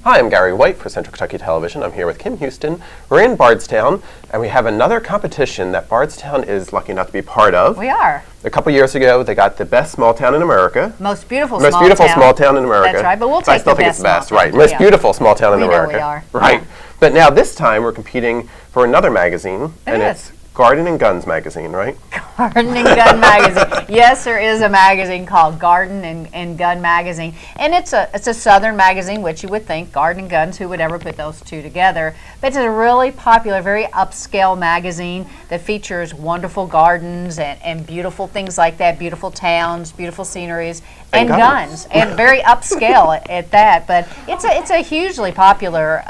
Hi, I'm Gary White for Central Kentucky Television. I'm here with Kim Houston. We're in Bardstown, and we have another competition that Bardstown is lucky enough to be part of. We are. A couple years ago, they got the best small town in America. Most beautiful small town in America. That's right, but we'll I take still the think best it's the best, small right? town. Most beautiful small town in We know America. we are. Right. Yeah. But now this time we're competing for another magazine, and is. it's Garden and Guns magazine, right? Garden and Gun Magazine. Yes, there is a magazine called Garden and Gun Magazine, and it's a Southern magazine, which you would think Garden and Guns. Who would ever put those two together? But it's a really popular, very upscale magazine that features wonderful gardens and beautiful things like that, beautiful towns, beautiful sceneries, and guns, and very upscale at that. But it's a hugely popular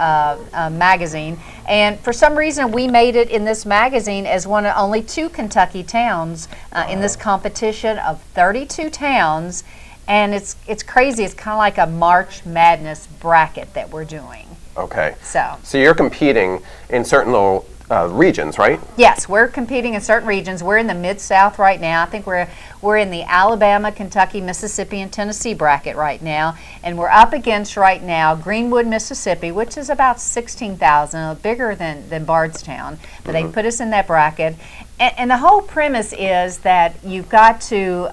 magazine. And for some reason, we made it in this magazine as one of only 2 Kentucky towns in this competition of 32 towns. And it's crazy. It's kind of like a March Madness bracket that we're doing. Okay. So you're competing in certain little regions, right? Yes, we're competing in certain regions. We're in the Mid-South right now. I think we're in the Alabama, Kentucky, Mississippi, and Tennessee bracket right now. And we're up against right now Greenwood, Mississippi, which is about 16,000, bigger than Bardstown. But they put us in that bracket. And the whole premise is that you've got to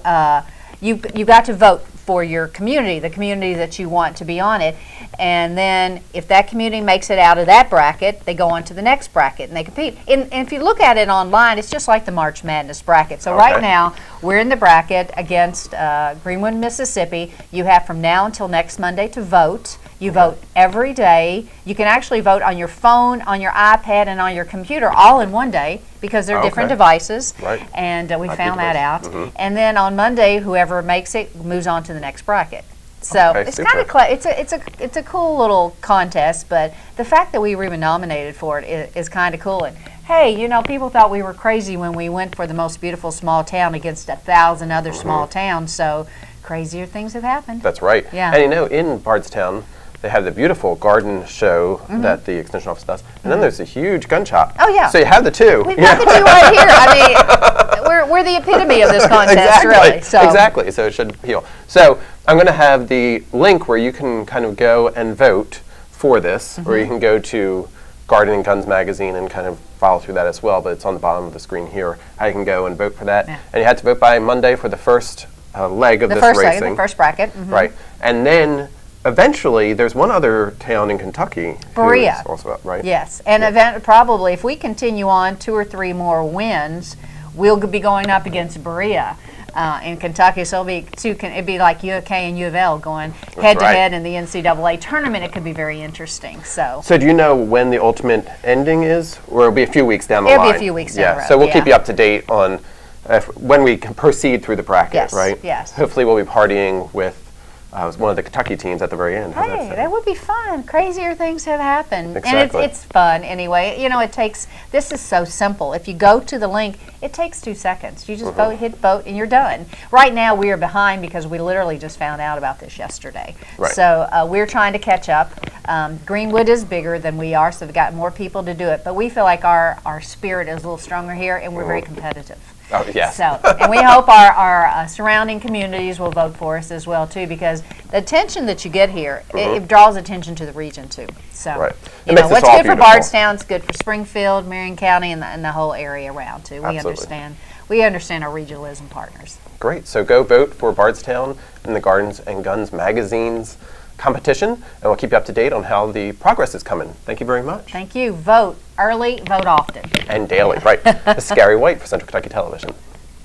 vote for your community, the community that you want to be on it. And then if that community makes it out of that bracket, they go on to the next bracket and they compete. And if you look at it online, it's just like the March Madness bracket. So right now, we're in the bracket against Greenwood, Mississippi. You have from now until next Monday to vote. You vote every day. You can actually vote on your phone, on your iPad, and on your computer all in one day because they're different devices. Right. And we found that out. And then on Monday, whoever makes it moves on to the next bracket. So it's kind of it's a cool little contest, but the fact that we were even nominated for it is kind of cool. And hey, you know, people thought we were crazy when we went for the most beautiful small town against 1,000 other small towns. So crazier things have happened. That's right. Yeah. And you know, in Bardstown, they have the beautiful garden show that the extension office does, and then there's a huge gun shop. Oh yeah. So you have the two. We've got the two right here. I mean, we're the epitome of this contest, really. So. Exactly. So it should appeal. So I'm going to have the link where you can kind of go and vote for this, or you can go to Garden and Guns magazine and kind of follow through that as well. But it's on the bottom of the screen here how you can go and vote for that. Yeah. And you have to vote by Monday for the first leg of this racing. The first bracket. Right. And then eventually, there's one other town in Kentucky. Berea. Also up, right? Yes, and probably if we continue on 2 or 3 more wins, we'll be going up against Berea in Kentucky. So it'd be like U of K and U of L going head to head in the NCAA tournament. It could be very interesting. So do you know when the ultimate ending is, or it'll be a few weeks down the line? It'll be a few weeks down the road. So we'll keep you up to date on when we can proceed through the bracket, right? Yes. Hopefully, we'll be partying with one of the Kentucky teams at the very end. Hey, that would be fun. Crazier things have happened. Exactly. And it's fun anyway. You know, this is so simple. If you go to the link, it takes 2 seconds. You just hit vote, and you're done. Right now, we are behind because we literally just found out about this yesterday. Right. So we're trying to catch up. Greenwood is bigger than we are, so we've got more people to do it. But we feel like our spirit is a little stronger here, and we're very competitive. Oh, yeah. So, and we hope our surrounding communities will vote for us as well, too, because the attention that you get here, it draws attention to the region, too. So, you know, what's good for Bardstown is good for Springfield, Marion County, and the whole area around, too. We understand our regionalism partners. Great. So go vote for Bardstown in the Gardens and Guns magazine's competition, and we'll keep you up to date on how the progress is coming. Thank you very much. Thank you. Vote early, vote often. And daily, right. This is Gary White for Central Kentucky Television.